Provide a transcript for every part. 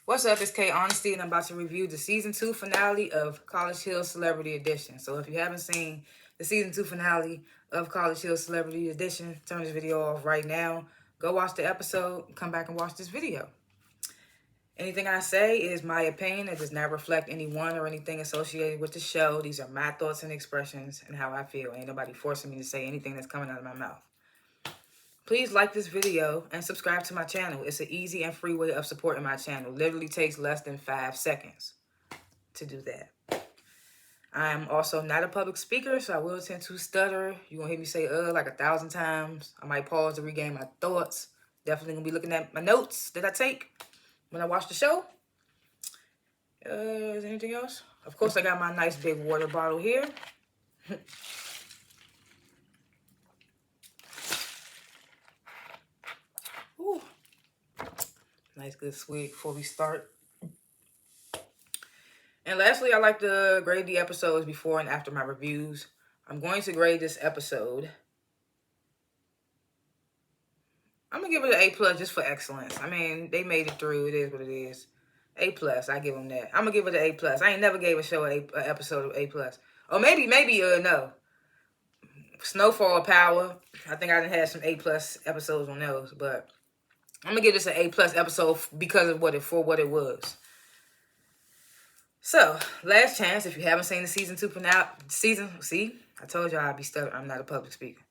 What's up? It's K.Honesty, and I'm about to review the Season 2 finale of College Hill Celebrity Edition. So if you haven't seen the Season 2 finale of College Hill Celebrity Edition, turn this video off right now. Go watch the episode, come back and watch this video. Anything I say is my opinion. It does not reflect anyone or anything associated with the show. These are my thoughts and expressions and how I feel. Ain't nobody forcing me to say anything that's coming out of my mouth. Please like this video and subscribe to my channel. It's an easy and free way of supporting my channel. Literally takes less than 5 seconds to do that. I'm also not a public speaker, so I will tend to stutter. You're going to hear me say like 1,000 times. I might pause to regain my thoughts. Definitely going to be looking at my notes that I take when I watch the show. Is there anything else? Of course, I got my nice big water bottle here. Ooh. Nice, good, sweet before we start. And lastly, I like to grade the episodes before and after my reviews. I'm going to grade this episode. I'm going to give it an A+ just for excellence. I mean, they made it through. It is what it is. A+, I give them that. I'm going to give it an A+. I ain't never gave a show an episode of A+. Or maybe, no. Snowfall Power. I think I done had some A+ episodes on those. But I'm going to give this an A+ episode because of what it was. So, last chance, if you haven't seen the Season 2 finale, see? I told y'all I'd be stuck. I'm not a public speaker.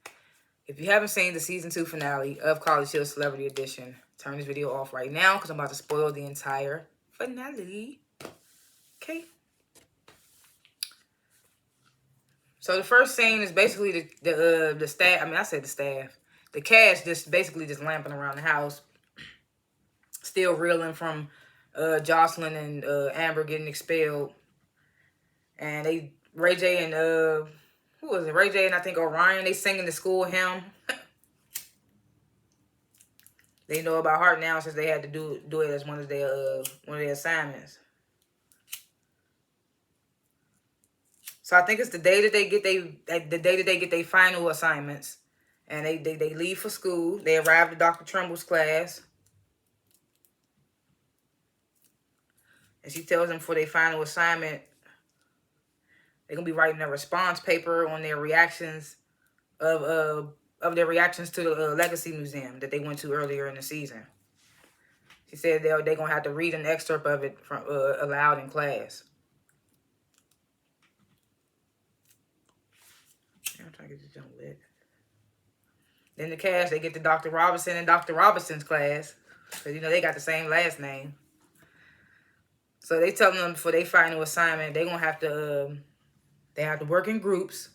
If you haven't seen the Season 2 finale of College Hill Celebrity Edition, turn this video off right now because I'm about to spoil the entire finale. Okay? So, the first scene is basically the staff. I mean, I said the staff. The cast just lamping around the house. Still reeling from Jocelyn and Amber getting expelled. And Ray J and who was it? Ray J and I think Orion, they singing the school hymn. They know about Heart now since they had to do it as one of their assignments. So I think it's the day that they get their final assignments, and they leave for school. They arrive at Dr. Trumbull's class. And she tells them for their final assignment, they're going to be writing a response paper on their reactions of their reactions to the Legacy Museum that they went to earlier in the season. She said they're going to have to read an excerpt of it from aloud in class. I'm trying to get this jump lit. Then the cast, they get to Dr. Robinson and Dr. Robinson's class. Because, you know, they got the same last name. So they tell them for their final assignment, they're going to have to, they have to work in groups.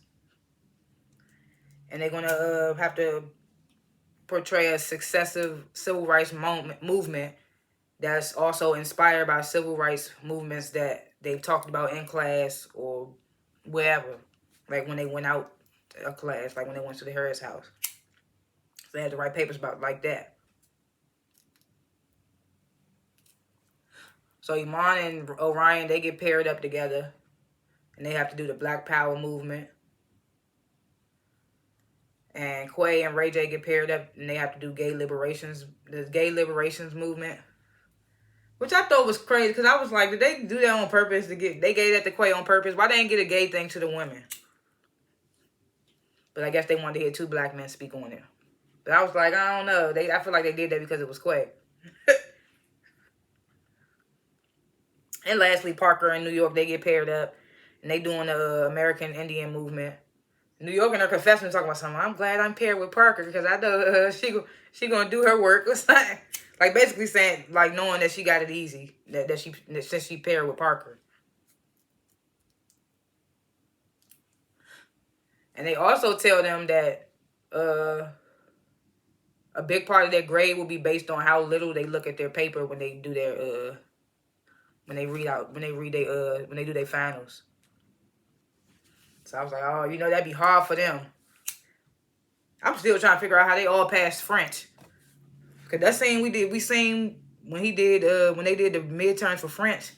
And they're going to have to portray a successive civil rights movement that's also inspired by civil rights movements that they've talked about in class or wherever. Like when they went out of class, like when they went to the Harris house. So they had to write papers about like that. So Iman and Orion, they get paired up together. And they have to do the Black Power movement. And Quay and Ray J get paired up and they have to do the gay liberations movement. Which I thought was crazy because I was like, did they do that on purpose? They gave that to Quay on purpose? Why they didn't get a gay thing to the women? But I guess they wanted to hear 2 black men speak on it. But I was like, I don't know. I feel like they did that because it was Quay. And lastly, Parker and New York, they get paired up. And they doing the American Indian movement. New York in her confession talking about something. I'm glad I'm paired with Parker because I know she gonna do her work. It's like basically saying, like knowing that she got it easy. Since she paired with Parker. And they also tell them that a big part of their grade will be based on how little they look at their paper when they do their when they do their finals. So I was like, oh, you know, that'd be hard for them. I'm still trying to figure out how they all passed French. Cause that scene we seen when they did the midterms for French.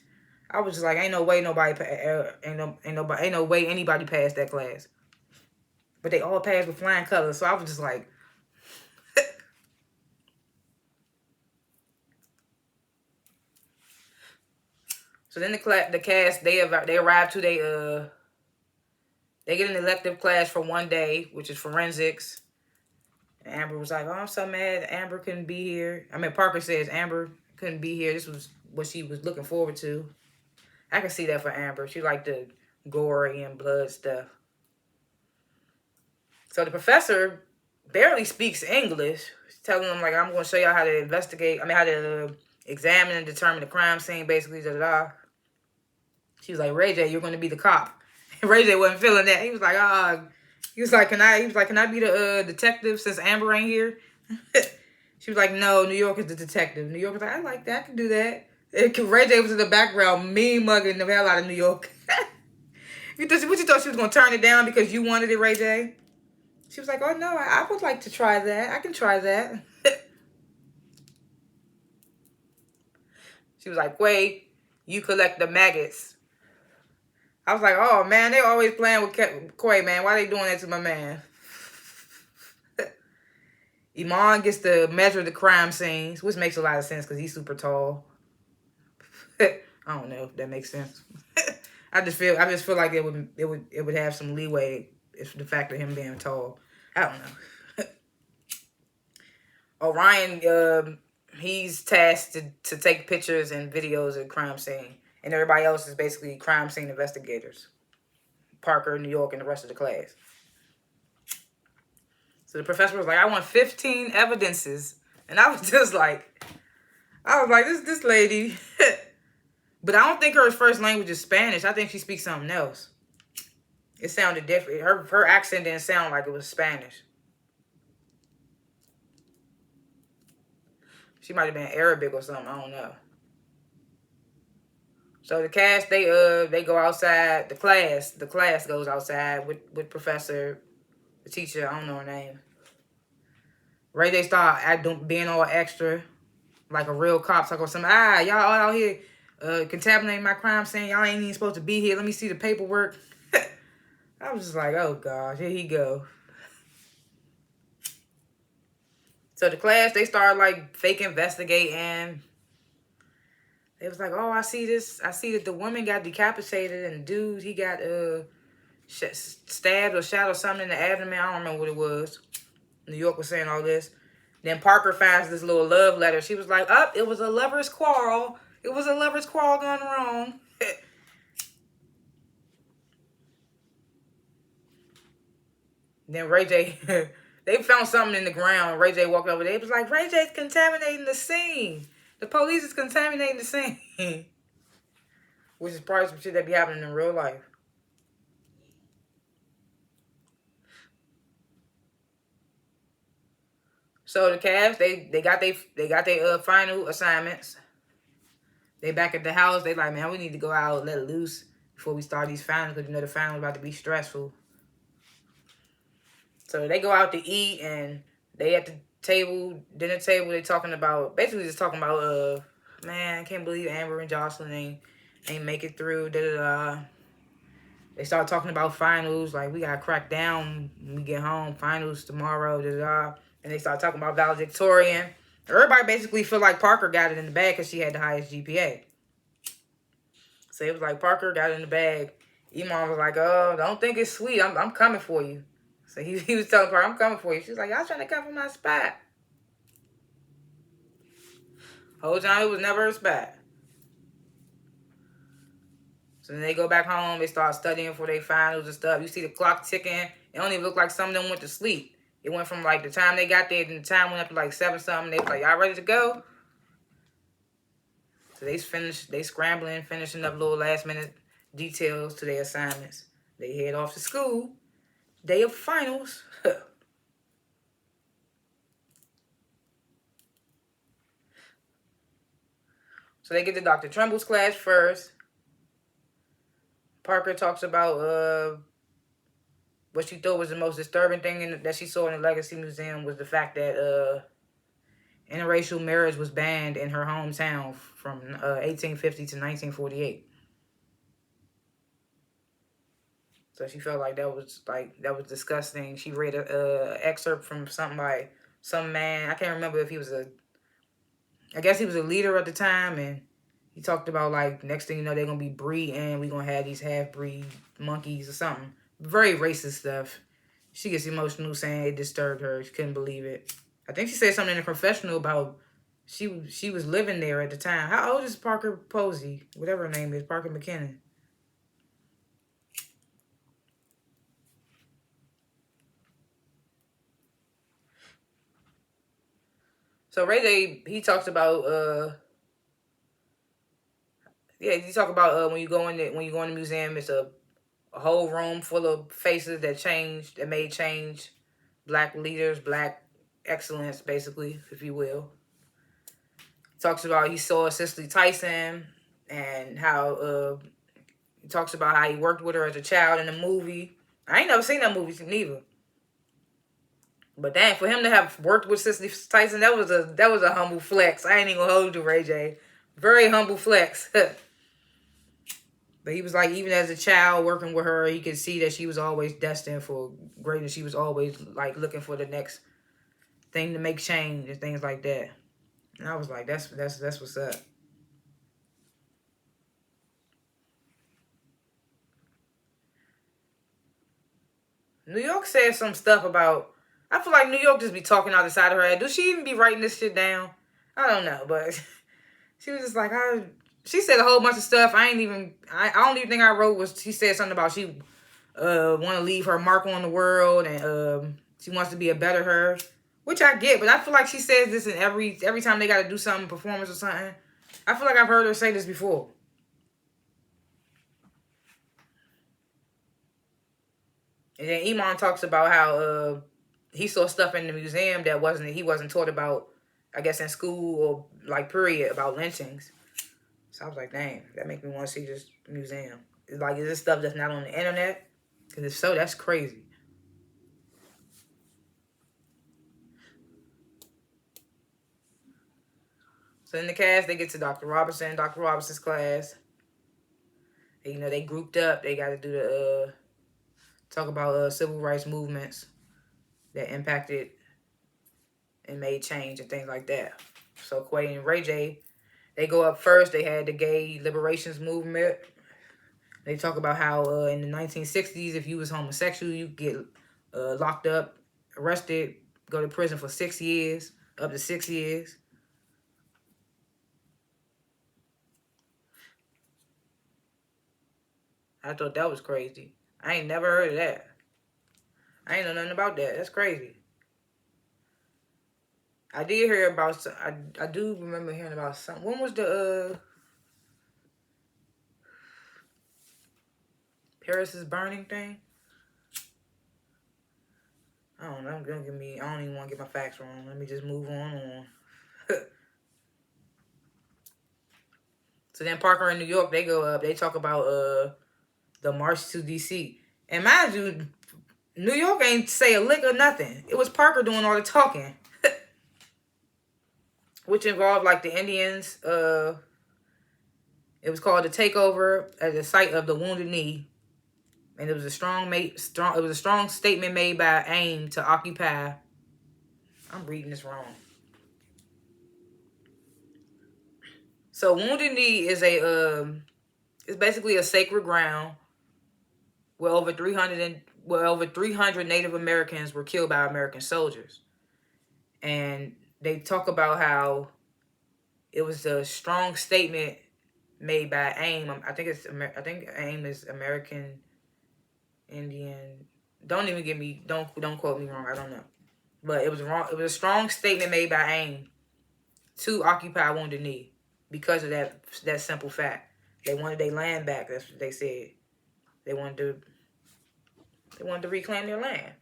I was just like, ain't no way anybody passed that class. But they all passed with flying colors. So I was just like, So then the cast, they arrive to they get an elective class for one day, which is forensics. And Amber was like, "Oh, I'm so mad Amber couldn't be here." I mean, Parker says Amber couldn't be here. This was what she was looking forward to. I can see that for Amber. She liked the gory and blood stuff. So the professor barely speaks English. He's telling them, like, I'm going to show y'all how to investigate. I mean, how to examine and determine the crime scene, basically, da-da-da. She was like, Ray J, you're going to be the cop. And Ray J wasn't feeling that. He was like, can I be the detective since Amber ain't here? She was like, no, New York is the detective. New York was like, I like that. I can do that. Ray J was in the background, mean mugging the hell out of New York. What you thought she was going to turn it down because you wanted it, Ray J? She was like, oh, no, I would like to try that. I can try that. She was like, wait, you collect the maggots. I was like, oh, man, they always playing with Quay, man. Why they doing that to my man? Iman gets to measure the crime scenes, which makes a lot of sense because he's super tall. I don't know if that makes sense. I just feel like it would have some leeway if the fact of him being tall. I don't know. Orion, he's tasked to take pictures and videos of the crime scene, and everybody else is basically crime scene investigators. Parker, New York, and the rest of the class. So the professor was like, I want 15 evidences. And I was just like, this lady. But I don't think her first language is Spanish. I think she speaks something else. It sounded different. Her accent didn't sound like it was Spanish. She might have been Arabic or something. I don't know. So the cast, they go outside. The class goes outside with Professor, the teacher. I don't know her name. Ray J start being all extra, like a real cop. Talking about something. Y'all all out here contaminating my crime scene. Y'all ain't even supposed to be here. Let me see the paperwork. I was just like, oh gosh, here he go. So the class, they started like fake investigating. It was like, oh, I see that the woman got decapitated and the dude, he got stabbed or shot or something in the abdomen. I don't remember what it was. New York was saying all this. Then Parker finds this little love letter. She was like, it was a lover's quarrel. It was a lover's quarrel gone wrong. Then Ray J, they found something in the ground. Ray J walked over there. It was like, Ray J's contaminating the scene. The police is contaminating the scene. Which is probably some shit that be happening in real life. So the Cavs, they got their final assignments. They back at the house. They like, man, we need to go out, let loose before we start these finals because you know the finals about to be stressful. So they go out to eat and they at the dinner table. They basically just talking about man, I can't believe Amber and Jocelyn ain't make it through. Da da da. They start talking about finals, like we gotta crack down when we get home. Finals tomorrow, da da. And they start talking about valedictorian. Everybody basically feel like Parker got it in the bag because she had the highest GPA. So it was like Parker got it in the bag. Iman was like, oh, don't think it's sweet. I'm coming for you. So he was telling Parker, I'm coming for you. She was like, y'all trying to come for my spot. Whole time it was never a spot. So then they go back home. They start studying for their finals and stuff. You see the clock ticking. It don't even look like some of them went to sleep. It went from like the time they got there and the time went up to like 7 something. They was like, y'all ready to go? So they scrambling, finishing up little last minute details to their assignments. They head off to school. Day of finals. So they get to Dr. Trumbull's class first. Parker talks about what she thought was the most disturbing thing that she saw in the Legacy Museum was the fact that interracial marriage was banned in her hometown from 1850 to 1948. So she felt like that was disgusting. She read a excerpt from something by some man. I can't remember if he was I guess he was a leader at the time, and He talked about, like, next thing you know, they're going to be breeding. We're going to have these half-breed monkeys or something. Very racist stuff. She gets emotional saying it disturbed her. She couldn't believe it. I think she said something in a confessional about she was living there at the time. How old is Parker Posey? Whatever her name is, Parker McKinnon. So Ray J, he talks about he talk about when you go in the museum, it's a whole room full of faces that made change, black leaders, black excellence, basically, if you will. Talks about he saw Cicely Tyson and how he talks about how he worked with her as a child in the movie. I ain't never seen that movie neither. But dang, for him to have worked with Cicely Tyson, that was a humble flex. I ain't even gonna hold you, Ray J. Very humble flex. But he was like, even as a child working with her, he could see that she was always destined for greatness. She was always like looking for the next thing to make change and things like that. And I was like, that's what's up. New York said some stuff about, I feel like New York just be talking out the side of her head. Does she even be writing this shit down? I don't know, but she was just like, she said a whole bunch of stuff. I don't even think I wrote was, she said something about she want to leave her mark on the world and she wants to be a better her, which I get, but I feel like she says this in every time they got to do something, performance or something. I feel like I've heard her say this before. And then Iman talks about how he saw stuff in the museum that he wasn't taught about, I guess, in school or like period, about lynchings. So I was like, dang, that makes me want to see this museum. It's like, is this stuff that's not on the internet? Because if so, that's crazy. So in the cast, they get to Dr. Robinson's class. And, they grouped up. They got to do the talk about civil rights movements that impacted and made change and things like that. So Quay and Ray J, they go up first. They had the gay liberations movement. They talk about how in the 1960s, if you was homosexual, you get locked up, arrested, go to prison for 6 years, up to 6 years. I thought that was crazy. I ain't never heard of that. I ain't know nothing about that. That's crazy. I did hear about, I do remember hearing about something. When was the Paris is burning thing? I don't know. I don't even want to get my facts wrong. Let me just move on. So then Parker in New York, they go up. They talk about the march to D.C. And mind you, New York ain't say a lick or nothing. It was Parker doing all the talking. Which involved like the Indians. It was called the takeover at the site of the Wounded Knee. And it was a strong statement made by AIM to occupy. I'm reading this wrong. So Wounded Knee is it's basically a sacred ground where over 300 Native Americans were killed by American soldiers. And they talk about how it was a strong statement made by AIM. I think AIM is American Indian. Don't quote me wrong. I don't know. But it was wrong. It was a strong statement made by AIM to occupy Wounded Knee because of that simple fact. They wanted their land back. That's what they said. They wanted to reclaim their land.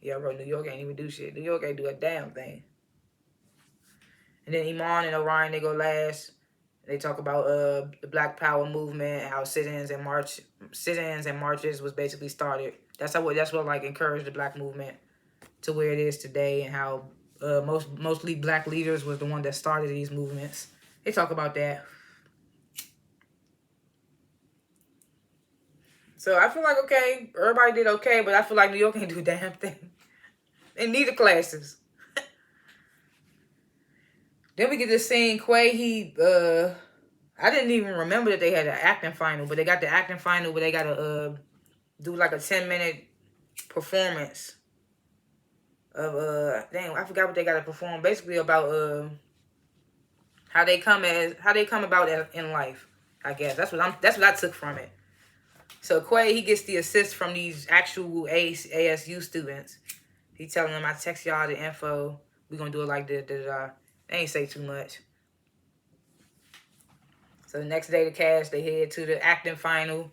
Yeah, bro, New York ain't even do shit. New York ain't do a damn thing. And then Iman and Orion, they go last. They talk about the Black Power movement, how sit-ins and marches was basically started. That's what like encouraged the black movement to where it is today, and how mostly black leaders was the one that started these movements. They talk about that. So I feel like, okay, everybody did okay, but I feel like New York ain't do a damn thing. And neither classes. Then we get this scene, Quay, I didn't even remember that they had an acting final, but they got the acting final where they got to do like a 10-minute performance of, dang, I forgot what they got to perform. Basically about how they come about in life. I guess that's what I took from it. So Quay, he gets the assist from these actual ASU students. He telling them, I text y'all the info. We gonna do it like this. They ain't say too much. So the next day, the cast, they head to the acting final.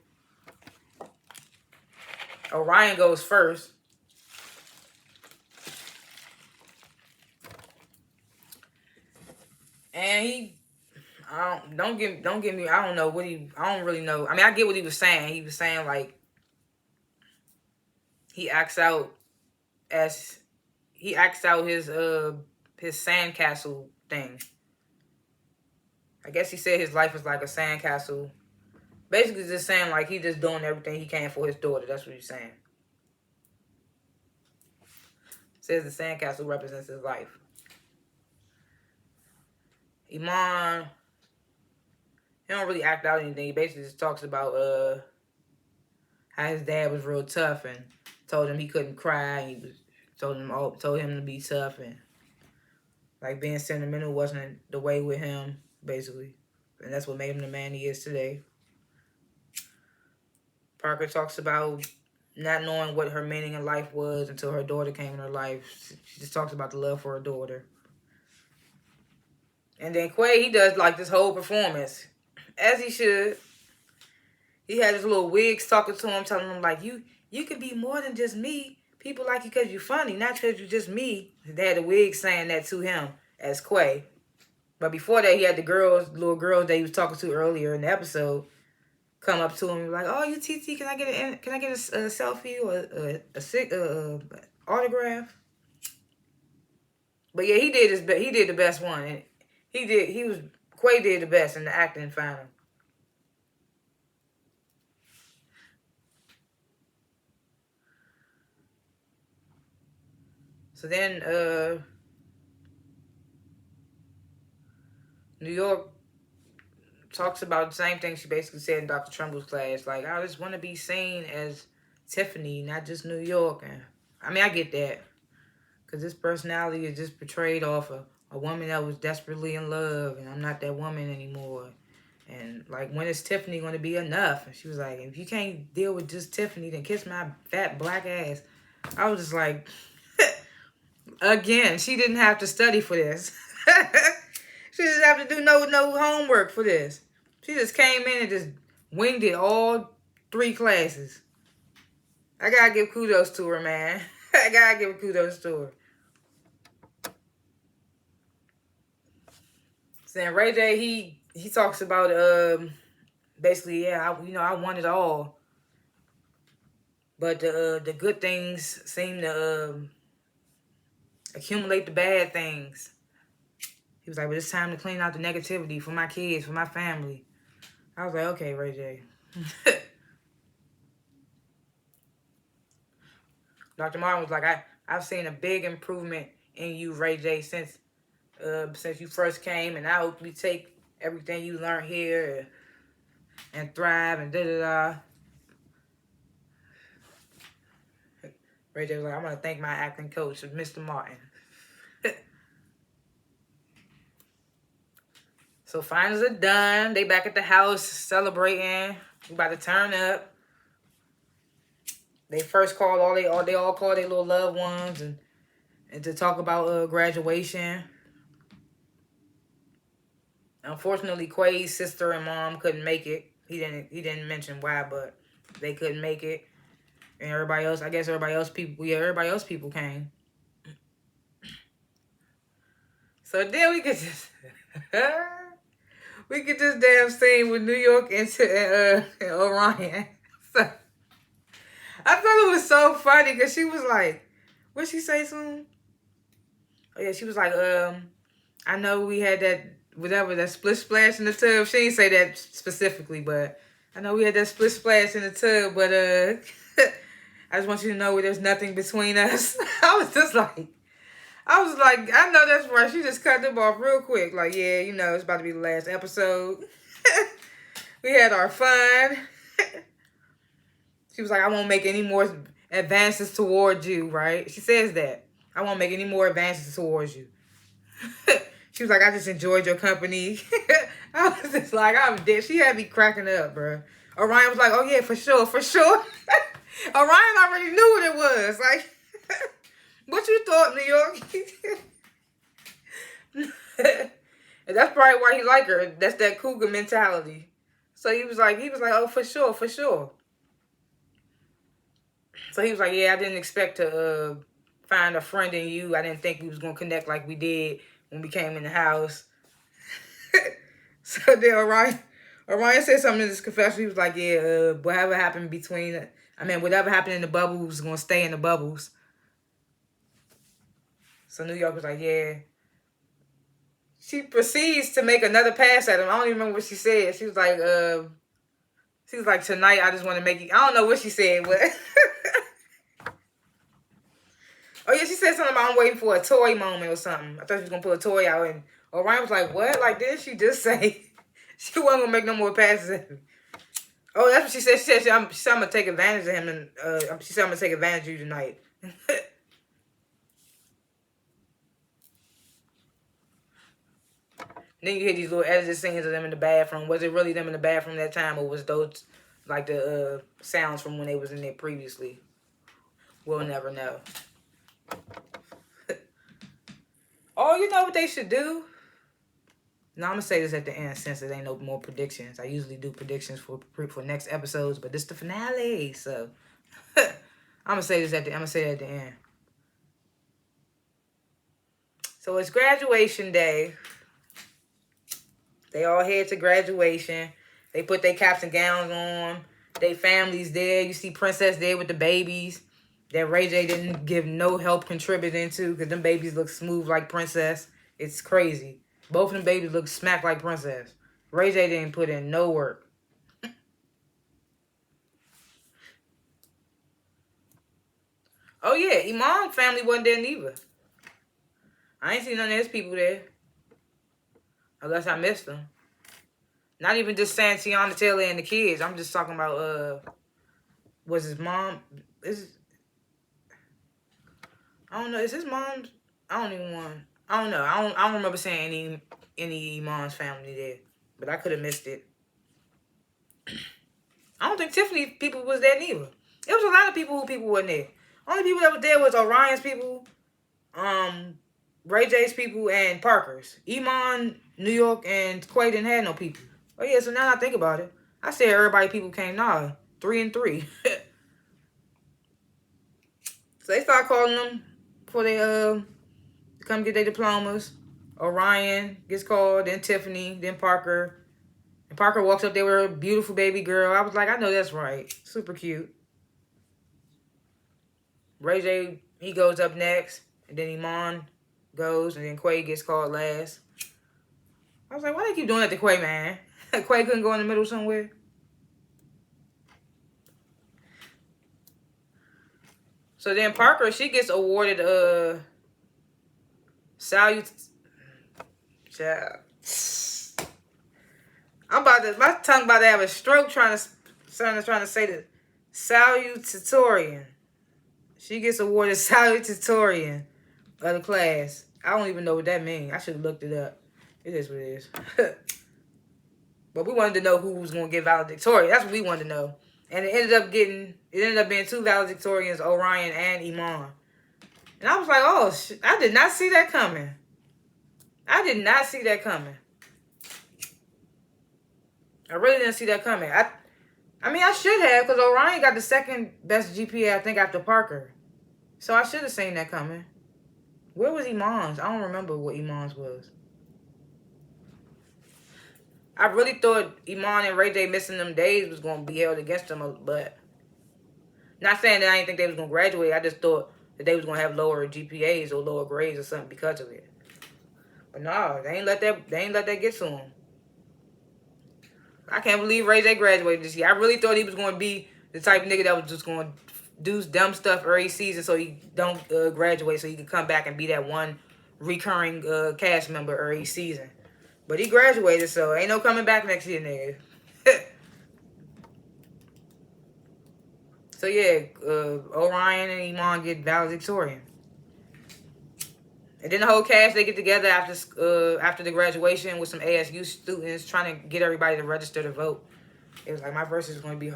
Orion goes first. And he, don't get me, I don't know what I don't really know. I mean, I get what he was saying. He was saying, like, he acts out his sandcastle thing. I guess he said his life is like a sandcastle. Basically just saying, like, he just doing everything he can for his daughter. That's what he's saying. Says the sandcastle represents his life. Iman, he don't really act out anything. He basically just talks about how his dad was real tough and told him he couldn't cry. Told him to be tough, and like being sentimental wasn't the way with him, basically. And that's what made him the man he is today. Parker talks about not knowing what her meaning in life was until her daughter came in her life. She just talks about the love for her daughter. And then Quay, he does like this whole performance, as he should. He had his little wigs talking to him, telling him like, you could be more than just me. People like you because you're funny, not because you're just me. They had the wigs saying that to him as Quay. But before that, he had the little girls that he was talking to earlier in the episode, come up to him and be like, "Oh, you TT, can I get a selfie or a autograph?" But yeah, he did the best one. And Quay did the best in the acting final. So then New York talks about the same thing she basically said in Dr. Trumbull's class. Like, I just want to be seen as Tiffany, not just New York. And I mean, I get that. Because this personality is just portrayed off a woman that was desperately in love. And I'm not that woman anymore. And, like, when is Tiffany going to be enough? And she was like, if you can't deal with just Tiffany, then kiss my fat black ass. I was just like, again, she didn't have to study for this. She didn't have to do no homework for this. She just came in and just winged it all 3 classes. I gotta give kudos to her, man. I gotta give kudos to her. So then Ray J, he talks about basically, yeah, I want it all. But the good things seem to accumulate the bad things. He was like, but it's time to clean out the negativity for my kids, for my family. I was like, okay, Ray J. Dr. Martin was like, I've seen a big improvement in you, Ray J, since you first came, and I hope we take everything you learned here and thrive and da-da-da. Ray J was like, I want to thank my acting coach, Mr. Martin. So finals are done. They back at the house celebrating. We about to turn up. They first called they all called their little loved ones and to talk about graduation. Unfortunately, Quay's sister and mom couldn't make it. He didn't mention why, but they couldn't make it. And everybody else people came. So then we could just damn scene with New York and Orion. So I thought it was so funny because she was like, what'd she say soon? Oh yeah, she was like, I know we had that that split splash in the tub. She didn't say that specifically, but I know we had that split splash in the tub, but I just want you to know there's nothing between us. I was just like, I was like, I know that's right. She just cut them off real quick. Like, yeah, you know, it's about to be the last episode. We had our fun. She was like, I won't make any more advances towards you, right? She says that. I won't make any more advances towards you. She was like, I just enjoyed your company. I was just like, I'm dead. She had me cracking up, bro. Orion was like, oh, yeah, for sure, for sure. Orion already knew what it was. Like, what you thought, New York? And that's probably why he liked her. That's that cougar mentality. So he was like, oh, for sure, for sure. So he was like, yeah, I didn't expect to find a friend in you. I didn't think we was going to connect like we did when we came in the house. So then Orion said something in this confession. He was like, yeah, whatever happened whatever happened in the bubble was going to stay in the bubbles. So New York was like, yeah. She proceeds to make another pass at him. I don't even remember what she said. She was like, tonight I just want to make you. I don't know what she said, but. Oh, yeah, she said something about I'm waiting for a toy moment or something. I thought she was going to pull a toy out. And Orion was like, what? Like, didn't she just say she wasn't going to make no more passes at him? Oh, that's what she said. She said, I'm going to take advantage of him. And she said, I'm going to take advantage of you tonight. Then you hear these little edited scenes of them in the bathroom. Was it really them in the bathroom that time? Or was those, like, the sounds from when they was in there previously? We'll never know. Oh, you know what they should do? Now, I'm going to say this at the end since it ain't no more predictions. I usually do predictions for next episodes, but this is the finale. So, I'm going to say this at the end. So, it's graduation day. They all head to graduation. They put their caps and gowns on. They families there. You see Princess there with the babies that Ray J didn't give no help contributing to because them babies look smooth like Princess. It's crazy. Both of them babies look smack like Princess. Ray J didn't put in no work. Oh, yeah. Iman's family wasn't there neither. I ain't seen none of his people there. Unless I missed them. Not even just saying Tiana Taylor and the kids. I'm just talking about, was his mom... I don't know. Is his mom's... I don't know. I don't remember seeing any Iman's family there. But I could have missed it. I don't think Tiffany people was there neither. It was a lot of people who wasn't there. Only people that was there was Orion's people, Ray J's people, and Parker's. Iman, New York, and Quay didn't have no people. Oh yeah, so now I think about it. I said everybody people came 3 and 3. So they start calling them before they come get their diplomas. Orion gets called, then Tiffany, then Parker. And Parker walks up there with a beautiful baby girl. I was like, I know that's right. Super cute. Ray J, he goes up next. And then Iman goes. And then Quay gets called last. I was like, why they keep doing that to Quay, man? Quay couldn't go in the middle somewhere. So then Parker, she gets awarded my tongue about to have a stroke trying to say the salutatorian. She gets awarded salutatorian of the class. I don't even know what that means. I should have looked it up. It is what it is. But we wanted to know who was going to get valedictorian. That's what we wanted to know. And it ended up being 2 valedictorians, Orion and Iman. And I was like, oh, I did not see that coming. I really didn't see that coming. I mean, I should have, because Orion got the second best GPA, I think, after Parker. So I should have seen that coming. Where was Iman's? I don't remember what Iman's was. I really thought Iman and Ray J missing them days was going to be held against them, but not saying that I didn't think they was going to graduate. I just thought that they was going to have lower GPAs or lower grades or something because of it. But no, they ain't let that get to them. I can't believe Ray J graduated this year. I really thought he was going to be the type of nigga that was just going to do dumb stuff every season so he don't graduate, so he can come back and be that one recurring cast member every season. But he graduated, so ain't no coming back next year, nigga. So yeah, Orion and Iman get valedictorian. And then the whole cast, they get together after the graduation with some ASU students trying to get everybody to register to vote. It was like, my voice is going to be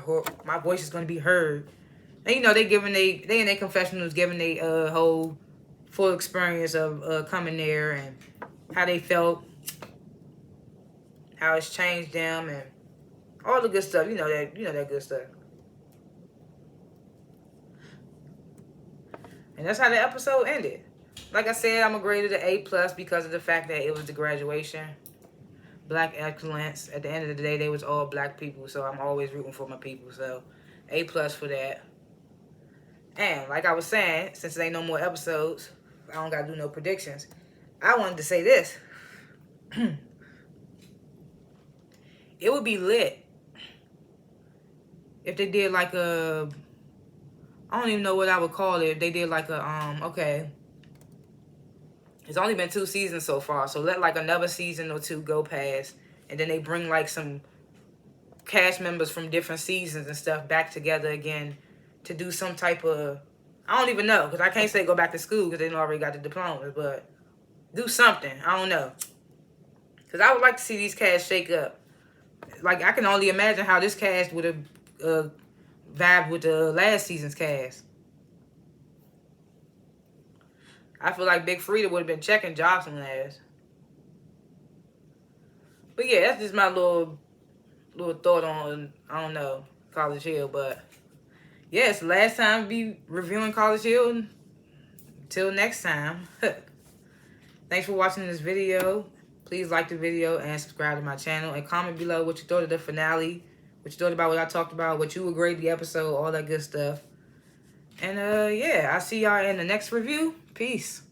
heard. And you know, they in their confessionals giving they whole full experience of coming there and how they felt, how it's changed them, and all the good stuff. You know that good stuff. And that's how the episode ended. Like I said, I'm gonna grade it an A+ because of the fact that it was the graduation. Black excellence. At the end of the day, they was all black people, so I'm always rooting for my people. So, A+ for that. And like I was saying, since there ain't no more episodes, I don't gotta do no predictions. I wanted to say this. It would be lit if they did like a, I don't even know what I would call it. If they did like a, okay, it's only been 2 seasons so far, so let like another season or 2 go past, and then they bring like some cast members from different seasons and stuff back together again to do some type of, I don't even know, because I can't say go back to school because they already got the diplomas, but do something. I don't know. Because I would like to see these casts shake up. Like, I can only imagine how this cast would have vibed with the last season's cast. I feel like Big Frida would have been checking Jocelyn's ass. But yeah, that's just my little thought on, I don't know, College Hill. But yes, last time be reviewing College Hill. Until next time. Thanks for watching this video. Please like the video and subscribe to my channel. And comment below what you thought of the finale. What you thought about what I talked about. What you would grade the episode. All that good stuff. And yeah, I'll see y'all in the next review. Peace.